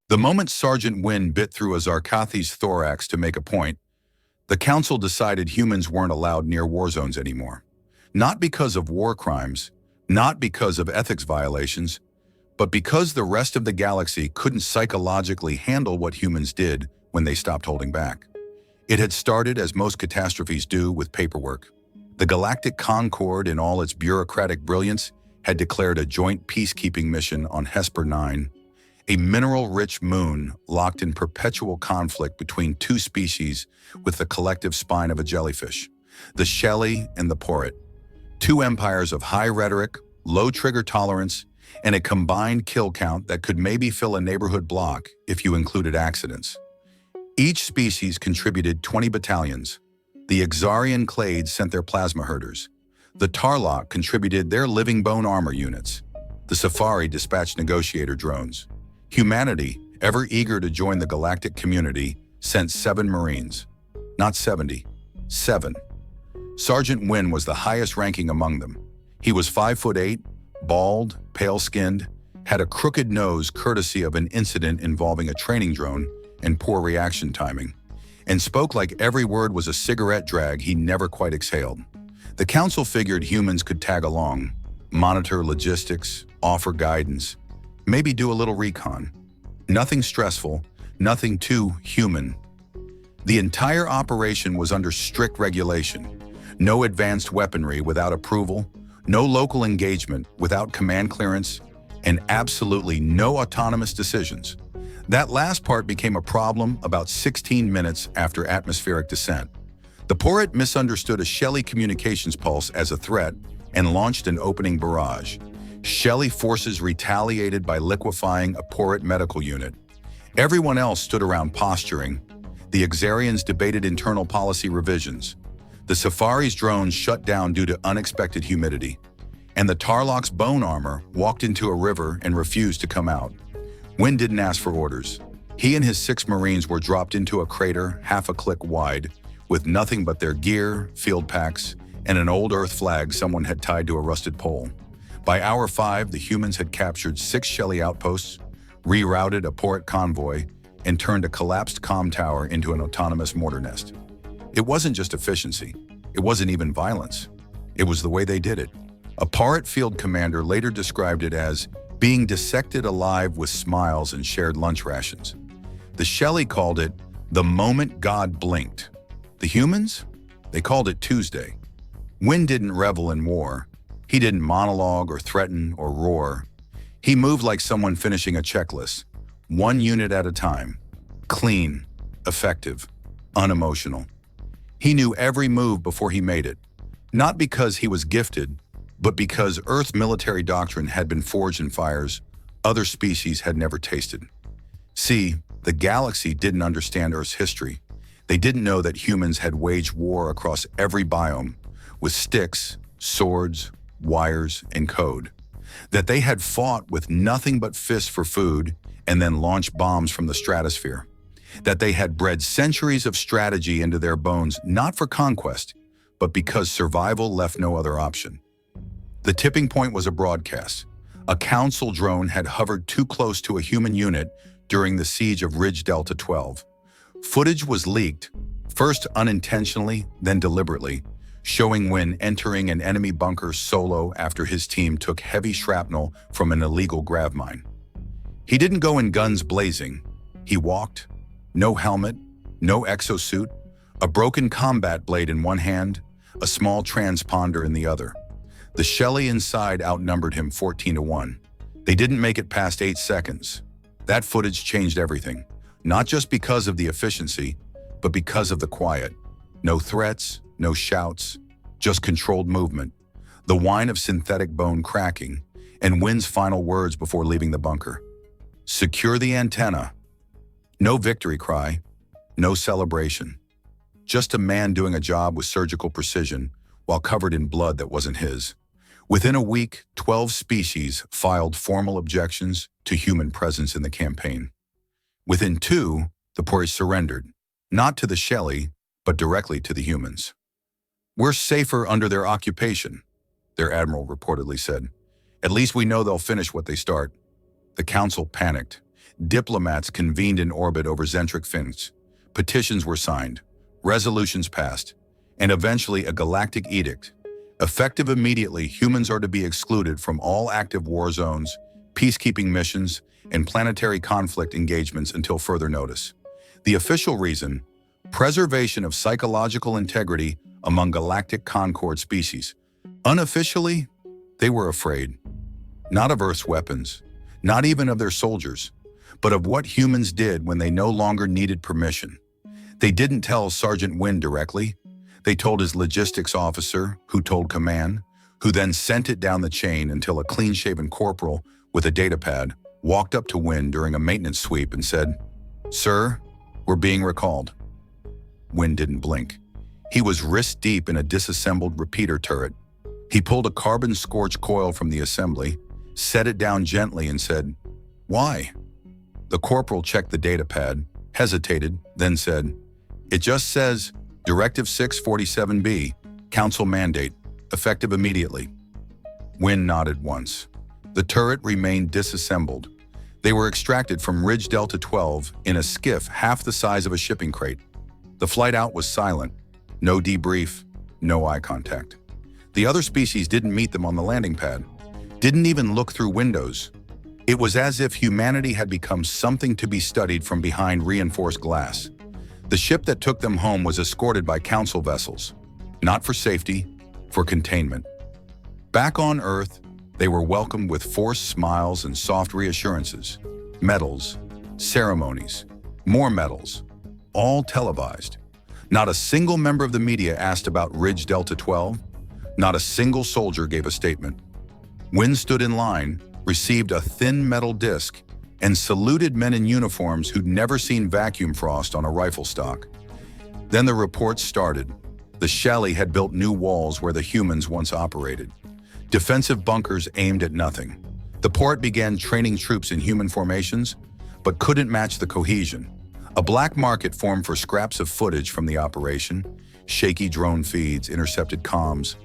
The moment Sergeant Wynn bit through a Zarkathi's thorax to make a point, the Council decided humans weren't allowed near war zones anymore. Not because of war crimes, not because of ethics violations, but because the rest of the galaxy couldn't psychologically handle what humans did when they stopped holding back. It had started, as most catastrophes do, with paperwork. The Galactic Concord, in all its bureaucratic brilliance, had declared a joint peacekeeping mission on Hesper 9, a mineral-rich moon locked in perpetual conflict between two species with the collective spine of a jellyfish, the Shelley and the Porret, two empires of high rhetoric, low trigger tolerance, and a combined kill count that could maybe fill a neighborhood block if you included accidents. Each species contributed 20 battalions. The Exarian Clades sent their plasma herders. The Tarlock contributed their living bone armor units. The Safari dispatched negotiator drones. Humanity, ever eager to join the galactic community, sent 7 Marines. Not 70, 7. Sergeant Wynn was the highest ranking among them. He was 5'8", bald, pale-skinned, had a crooked nose courtesy of an incident involving a training drone and poor reaction timing, and spoke like every word was a cigarette drag he never quite exhaled. The Council figured humans could tag along, monitor logistics, offer guidance, maybe do a little recon. Nothing stressful, nothing too human. The entire operation was under strict regulation. No advanced weaponry without approval, no local engagement without command clearance, and absolutely no autonomous decisions. That last part became a problem about 16 minutes after atmospheric descent. The Porret misunderstood a Shelley communications pulse as a threat and launched an opening barrage. Shelley forces retaliated by liquefying a Porret medical unit. Everyone else stood around posturing. The Exarians debated internal policy revisions. The Safari's drones shut down due to unexpected humidity. And the Tarlock's bone armor walked into a river and refused to come out. Wynn didn't ask for orders. He and his 6 Marines were dropped into a crater half a click wide, with nothing but their gear, field packs, and an old Earth flag someone had tied to a rusted pole. By hour 5, the humans had captured 6 Shelley outposts, rerouted a Porret convoy, and turned a collapsed comm tower into an autonomous mortar nest. It wasn't just efficiency. It wasn't even violence. It was the way they did it. A Porret field commander later described it as being dissected alive with smiles and shared lunch rations. The Shelley called it the moment God blinked. The humans? They called it Tuesday. Wynn didn't revel in war. He didn't monologue or threaten or roar. He moved like someone finishing a checklist, one unit at a time. Clean, effective, unemotional. He knew every move before he made it, not because he was gifted, but because Earth's military doctrine had been forged in fires other species had never tasted. See, the galaxy didn't understand Earth's history. They didn't know that humans had waged war across every biome, with sticks, swords, wires, and code. That they had fought with nothing but fists for food and then launched bombs from the stratosphere. That they had bred centuries of strategy into their bones, not for conquest, but because survival left no other option. The tipping point was a broadcast. A Council drone had hovered too close to a human unit during the siege of Ridge Delta 12. Footage was leaked, first unintentionally, then deliberately, showing Wynn entering an enemy bunker solo after his team took heavy shrapnel from an illegal grav mine. He didn't go in guns blazing. He walked. No helmet, no exosuit, a broken combat blade in one hand, a small transponder in the other. The Shelley inside outnumbered him 14-1. They didn't make it past 8 seconds. That footage changed everything, not just because of the efficiency, but because of the quiet. No threats, no shouts, just controlled movement, the whine of synthetic bone cracking, and Wynn's final words before leaving the bunker. Secure the antenna. No victory cry, no celebration. Just a man doing a job with surgical precision while covered in blood that wasn't his. Within a week, 12 species filed formal objections to human presence in the campaign. Within 2, the Porret surrendered, not to the Shelley, but directly to the humans. We're safer under their occupation, their admiral reportedly said. At least we know they'll finish what they start. The Council panicked. Diplomats convened in orbit over Zentric fins. Petitions were signed, resolutions passed, and eventually a galactic edict. Effective immediately, humans are to be excluded from all active war zones, peacekeeping missions, and planetary conflict engagements until further notice. The official reason: preservation of psychological integrity among galactic Concord species. Unofficially, they were afraid. Not of Earth's weapons, not even of their soldiers, but of what humans did when they no longer needed permission. They didn't tell Sergeant Wynn directly. They told his logistics officer, who told command, who then sent it down the chain until a clean-shaven corporal with a datapad walked up to Wynn during a maintenance sweep and said, "Sir, we're being recalled." Wynn didn't blink. He was wrist-deep in a disassembled repeater turret. He pulled a carbon-scorched coil from the assembly, set it down gently and said, "Why?" The corporal checked the datapad, hesitated, then said, "It just says Directive 647B, Council mandate, effective immediately." Wynn nodded once. The turret remained disassembled. They were extracted from Ridge Delta 12 in a skiff half the size of a shipping crate. The flight out was silent. No debrief, no eye contact. The other species didn't meet them on the landing pad, didn't even look through windows. It was as if humanity had become something to be studied from behind reinforced glass. The ship that took them home was escorted by council vessels, not for safety, for containment. Back on Earth, they were welcomed with forced smiles and soft reassurances. Medals, ceremonies, more medals, all televised. Not a single member of the media asked about Ridge Delta 12. Not a single soldier gave a statement. Wynn stood in line, received a thin metal disc, and saluted men in uniforms who'd never seen vacuum frost on a rifle stock. Then the reports started. The Shelley had built new walls where the humans once operated. Defensive bunkers aimed at nothing. The port began training troops in human formations, but couldn't match the cohesion. A black market formed for scraps of footage from the operation, shaky drone feeds, intercepted comms,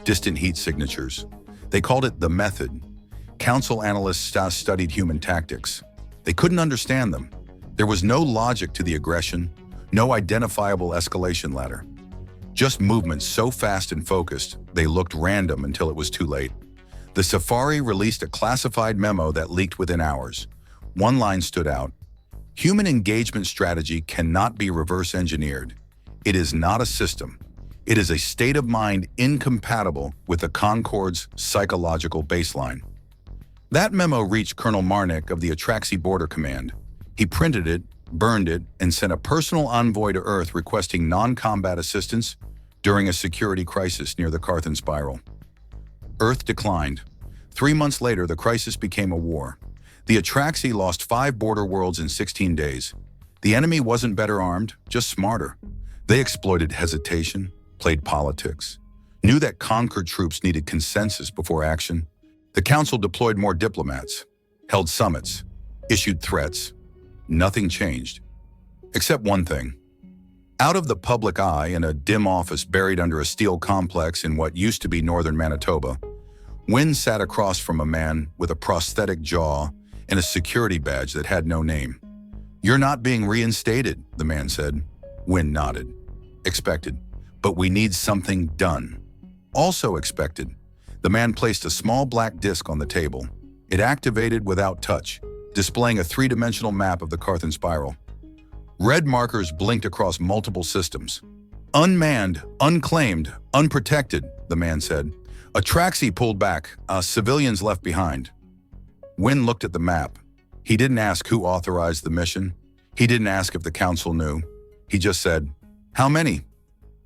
distant heat signatures. They called it the method. Council analysts studied human tactics. They couldn't understand them. There was no logic to the aggression, no identifiable escalation ladder. Just movements so fast and focused, they looked random until it was too late. The Safari released a classified memo that leaked within hours. One line stood out: human engagement strategy cannot be reverse engineered. It is not a system. It is a state of mind incompatible with the Concord's psychological baseline. That memo reached Colonel Marnick of the Atraxi Border Command. He printed it, burned it, and sent a personal envoy to Earth requesting non-combat assistance during a security crisis near the Carthan Spiral. Earth declined. 3 months later, the crisis became a war. The Atraxi lost 5 border worlds in 16 days. The enemy wasn't better armed, just smarter. They exploited hesitation, played politics, knew that conquered troops needed consensus before action. The Council deployed more diplomats, held summits, issued threats. Nothing changed. Except one thing. Out of the public eye in a dim office buried under a steel complex in what used to be northern Manitoba, Wynn sat across from a man with a prosthetic jaw and a security badge that had no name. "You're not being reinstated," the man said. Wynn nodded. "Expected. But we need something done." "Also expected." The man placed a small black disc on the table. It activated without touch, displaying a 3-dimensional map of the Carthan Spiral. Red markers blinked across multiple systems. "Unmanned, unclaimed, unprotected," the man said. "Atraxi pulled back, civilians left behind." Wynn looked at the map. He didn't ask who authorized the mission. He didn't ask if the Council knew. He just said, "How many?"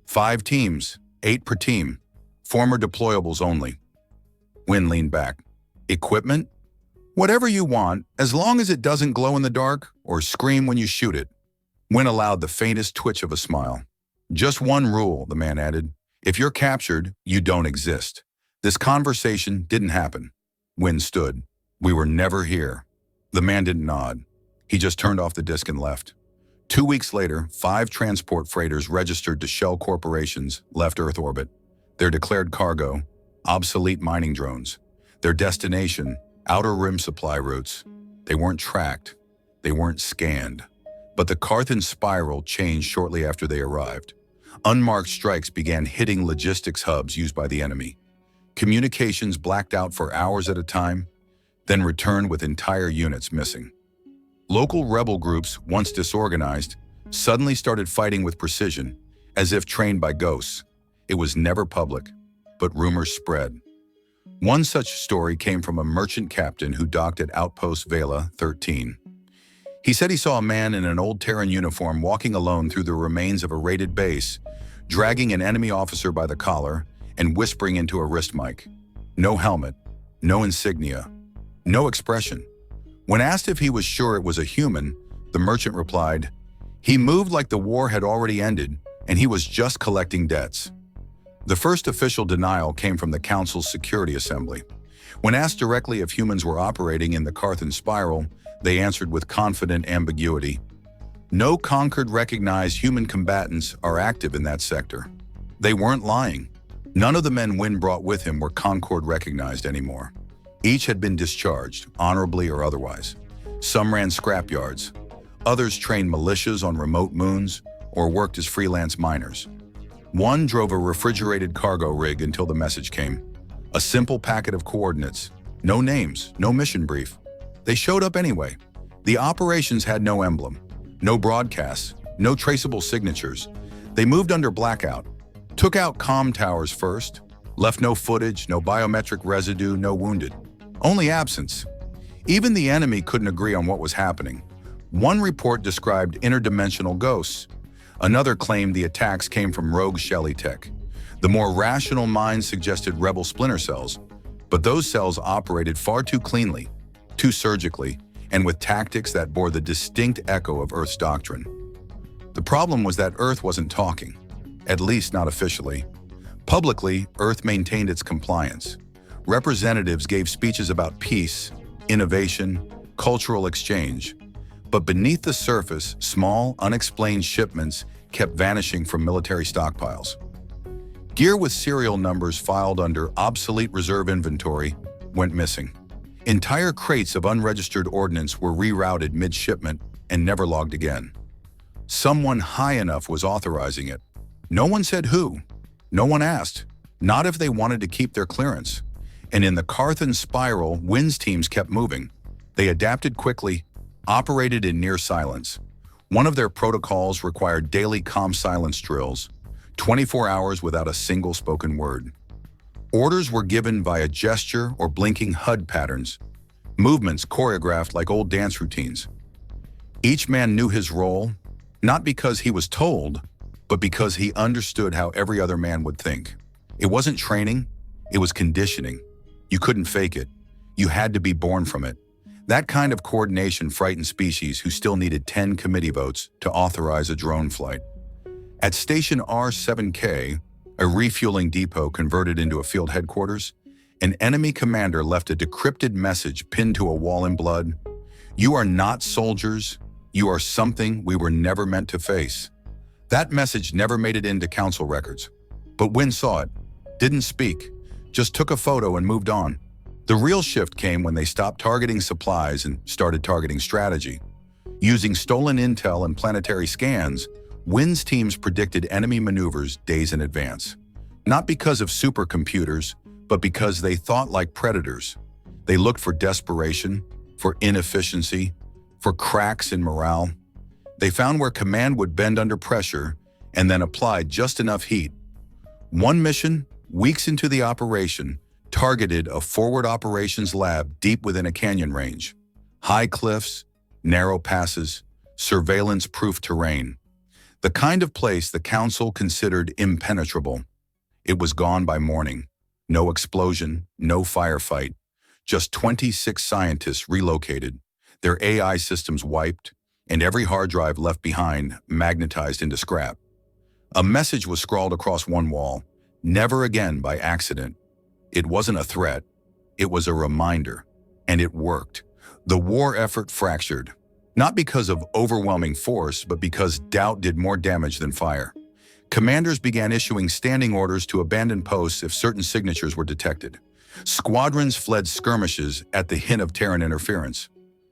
5 teams, 8 per team. Former deployables only. Wynn leaned back. "Equipment? Whatever you want, as long as it doesn't glow in the dark or scream when you shoot it." Wynn allowed the faintest twitch of a smile. "Just one rule," the man added. "If you're captured, you don't exist." This conversation didn't happen. Wynn stood. "We were never here." The man didn't nod. He just turned off the disc and left. 2 weeks later, 5 transport freighters registered to Shell Corporations left Earth orbit. Their declared cargo: obsolete mining drones. Their destination: outer rim supply routes. They weren't tracked. They weren't scanned. But the Carthan spiral changed shortly after they arrived. Unmarked strikes began hitting logistics hubs used by the enemy. Communications blacked out for hours at a time, then returned with entire units missing. Local rebel groups, once disorganized, suddenly started fighting with precision, as if trained by ghosts. It was never public, but rumors spread. One such story came from a merchant captain who docked at Outpost Vela 13. He said he saw a man in an old Terran uniform walking alone through the remains of a raided base, dragging an enemy officer by the collar and whispering into a wrist mic. No helmet, no insignia, no expression. When asked if he was sure it was a human, the merchant replied, "He moved like the war had already ended and he was just collecting debts." The first official denial came from the Council's Security Assembly. When asked directly if humans were operating in the Carthan spiral, they answered with confident ambiguity. No Concord recognized human combatants are active in that sector. They weren't lying. None of the men Wynn brought with him were Concord recognized anymore. Each had been discharged, honorably or otherwise. Some ran scrapyards. Others trained militias on remote moons or worked as freelance miners. One drove a refrigerated cargo rig until the message came. A simple packet of coordinates. No names, no mission brief. They showed up anyway. The operations had no emblem, no broadcasts, no traceable signatures. They moved under blackout, took out comm towers first, left no footage, no biometric residue, no wounded. Only absence. Even the enemy couldn't agree on what was happening. One report described interdimensional ghosts. Another claimed the attacks came from rogue Shelley tech. The more rational minds suggested rebel splinter cells, but those cells operated far too cleanly, too surgically, and with tactics that bore the distinct echo of Earth's doctrine. The problem was that Earth wasn't talking, at least not officially. Publicly, Earth maintained its compliance. Representatives gave speeches about peace, innovation, cultural exchange. But beneath the surface, small, unexplained shipments kept vanishing from military stockpiles. Gear with serial numbers filed under obsolete reserve inventory went missing. Entire crates of unregistered ordnance were rerouted mid-shipment and never logged again. Someone high enough was authorizing it. No one said who. No one asked. Not if they wanted to keep their clearance. And in the Carthan spiral, Wynn's teams kept moving. They adapted quickly, operated in near silence. One of their protocols required daily comm silence drills, 24 hours without a single spoken word. Orders were given via gesture or blinking HUD patterns, movements choreographed like old dance routines. Each man knew his role, not because he was told, but because he understood how every other man would think. It wasn't training, it was conditioning. You couldn't fake it. You had to be born from it. That kind of coordination frightened species who still needed 10 committee votes to authorize a drone flight. At Station R7K, a refueling depot converted into a field headquarters, an enemy commander left a decrypted message pinned to a wall in blood. "You are not soldiers. You are something we were never meant to face." That message never made it into council records. But Wynn saw it, didn't speak, just took a photo and moved on. The real shift came when they stopped targeting supplies and started targeting strategy. Using stolen intel and planetary scans, Wynn's teams predicted enemy maneuvers days in advance. Not because of supercomputers, but because they thought like predators. They looked for desperation, for inefficiency, for cracks in morale. They found where command would bend under pressure and then applied just enough heat. One mission, weeks into the operation, targeted a forward operations lab deep within a canyon range. High cliffs, narrow passes, surveillance-proof terrain. The kind of place the council considered impenetrable. It was gone by morning. No explosion, no firefight. Just 26 scientists relocated, their AI systems wiped, and every hard drive left behind magnetized into scrap. A message was scrawled across one wall, "Never again by accident." It wasn't a threat, it was a reminder, and it worked. The war effort fractured, not because of overwhelming force, but because doubt did more damage than fire. Commanders began issuing standing orders to abandon posts if certain signatures were detected. Squadrons fled skirmishes at the hint of Terran interference.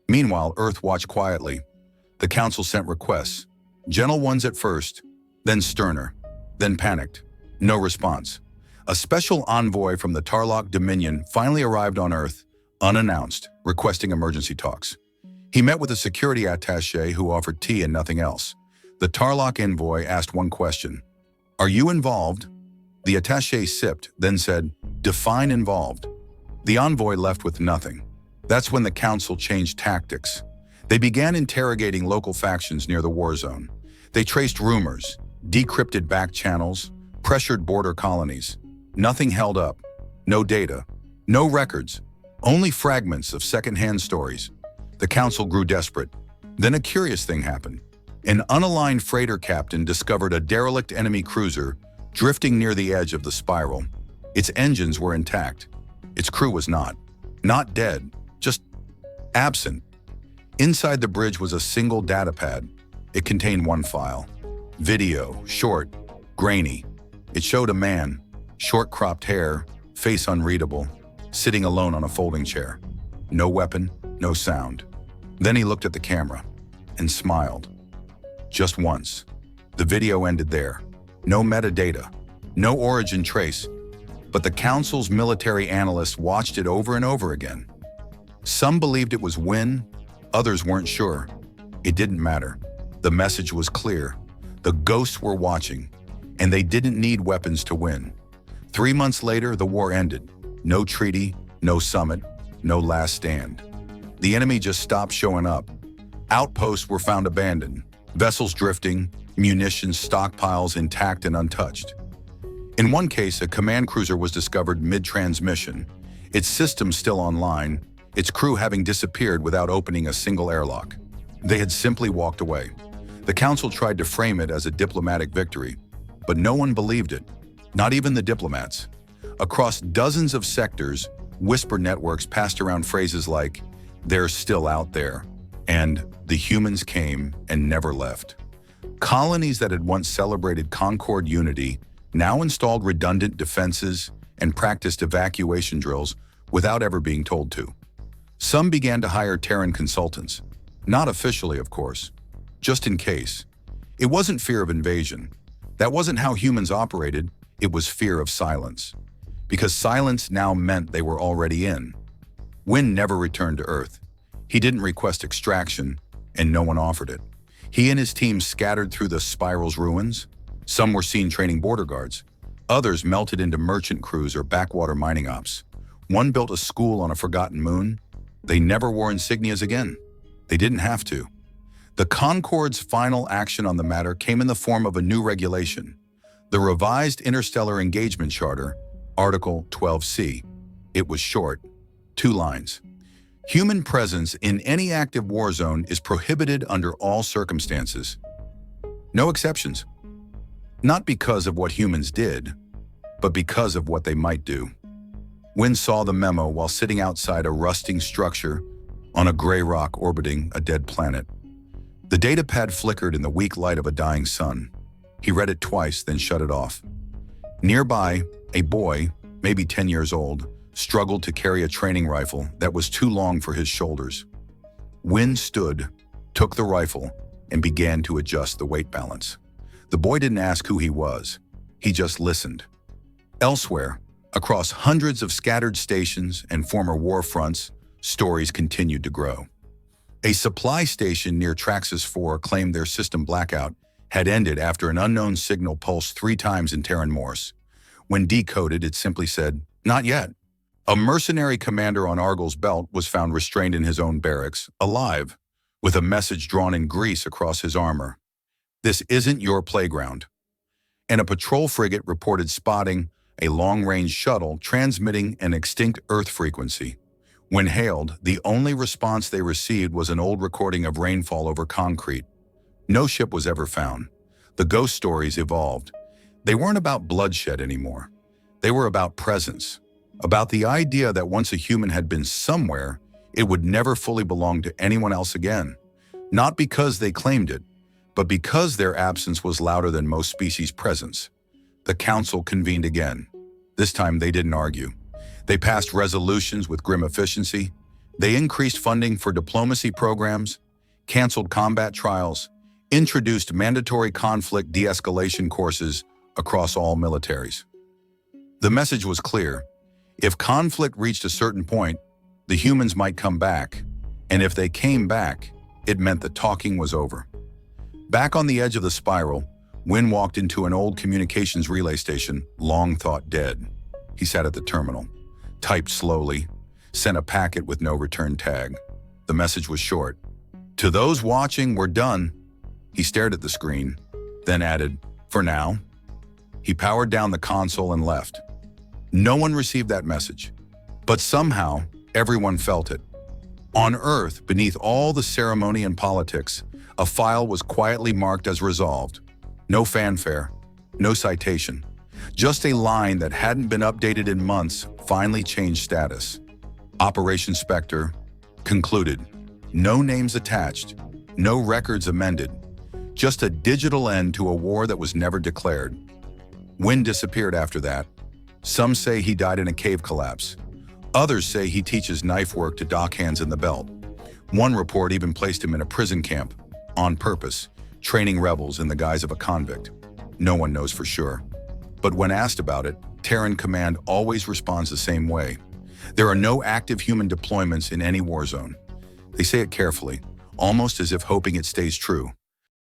Meanwhile, Earth watched quietly. The Council sent requests, gentle ones at first, then sterner, then panicked. No response. A special envoy from the Tarlok Dominion finally arrived on Earth, unannounced, requesting emergency talks. He met with a security attaché who offered tea and nothing else. The Tarlok envoy asked one question. "Are you involved?" The attaché sipped, then said, "Define involved." The envoy left with nothing. That's when the Council changed tactics. They began interrogating local factions near the war zone. They traced rumors, decrypted back channels, pressured border colonies. Nothing held up. No data. No records. Only fragments of second-hand stories. The Council grew desperate. Then a curious thing happened. An unaligned freighter captain discovered a derelict enemy cruiser drifting near the edge of the spiral. Its engines were intact. Its crew was not. Not dead, just absent. Inside the bridge was a single data pad. It contained one file. Video, short, grainy. It showed a man, short cropped hair, face unreadable, sitting alone on a folding chair. No weapon, no sound. Then he looked at the camera and smiled. Just once. The video ended there. No metadata, no origin trace. But the Council's military analysts watched it over and over again. Some believed it was Wynn, others weren't sure. It didn't matter. The message was clear. The ghosts were watching, and they didn't need weapons to win. 3 months later, the war ended. No treaty, no summit, no last stand. The enemy just stopped showing up. Outposts were found abandoned, vessels drifting, munitions stockpiles intact and untouched. In one case, a command cruiser was discovered mid-transmission, its systems still online, its crew having disappeared without opening a single airlock. They had simply walked away. The Council tried to frame it as a diplomatic victory, but no one believed it, not even the diplomats. Across dozens of sectors, whisper networks passed around phrases like, "They're still out there," and "The humans came and never left." Colonies that had once celebrated Concord unity now installed redundant defenses and practiced evacuation drills without ever being told to. Some began to hire Terran consultants, not officially, of course, just in case. It wasn't fear of invasion. That wasn't how humans operated, it was fear of silence. Because silence now meant they were already in. Wynn never returned to Earth. He didn't request extraction, and no one offered it. He and his team scattered through the spiral's ruins. Some were seen training border guards. Others melted into merchant crews or backwater mining ops. One built a school on a forgotten moon. They never wore insignias again. They didn't have to. The Concord's final action on the matter came in the form of a new regulation, the revised Interstellar Engagement Charter, Article 12C. It was short, 2 lines. Human presence in any active war zone is prohibited under all circumstances. No exceptions. Not because of what humans did, but because of what they might do. Wynn saw the memo while sitting outside a rusting structure on a gray rock orbiting a dead planet. The datapad flickered in the weak light of a dying sun. He read it twice, then shut it off. Nearby, a boy, maybe 10 years old, struggled to carry a training rifle that was too long for his shoulders. Wynn stood, took the rifle, and began to adjust the weight balance. The boy didn't ask who he was. He just listened. Elsewhere, across hundreds of scattered stations and former war fronts, stories continued to grow. A supply station near Traxxas 4 claimed their system blackout had ended after an unknown signal pulsed 3 times in Terran Morse. When decoded, it simply said, "Not yet." A mercenary commander on Argyl's belt was found restrained in his own barracks, alive, with a message drawn in grease across his armor. "This isn't your playground." And a patrol frigate reported spotting a long-range shuttle transmitting an extinct Earth frequency. When hailed, the only response they received was an old recording of rainfall over concrete. No ship was ever found. The ghost stories evolved. They weren't about bloodshed anymore. They were about presence, about the idea that once a human had been somewhere, it would never fully belong to anyone else again. Not because they claimed it, but because their absence was louder than most species' presence. The Council convened again. This time they didn't argue. They passed resolutions with grim efficiency. They increased funding for diplomacy programs, canceled combat trials, introduced mandatory conflict de-escalation courses across all militaries. The message was clear. If conflict reached a certain point, the humans might come back, and if they came back, it meant the talking was over. Back on the edge of the spiral, Wynn walked into an old communications relay station, long thought dead. He sat at the terminal, typed slowly, sent a packet with no return tag. The message was short. To those watching, we're done. He stared at the screen, then added, for now. He powered down the console and left. No one received that message, but somehow everyone felt it. On Earth, beneath all the ceremony and politics, a file was quietly marked as resolved. No fanfare, no citation. Just a line that hadn't been updated in months finally changed status. Operation Spectre concluded. No names attached, no records amended. Just a digital end to a war that was never declared. Wynn disappeared after that. Some say he died in a cave collapse. Others say he teaches knife work to dockhands in the belt. One report even placed him in a prison camp, on purpose, training rebels in the guise of a convict. No one knows for sure. But when asked about it, Terran Command always responds the same way. There are no active human deployments in any war zone. They say it carefully, almost as if hoping it stays true.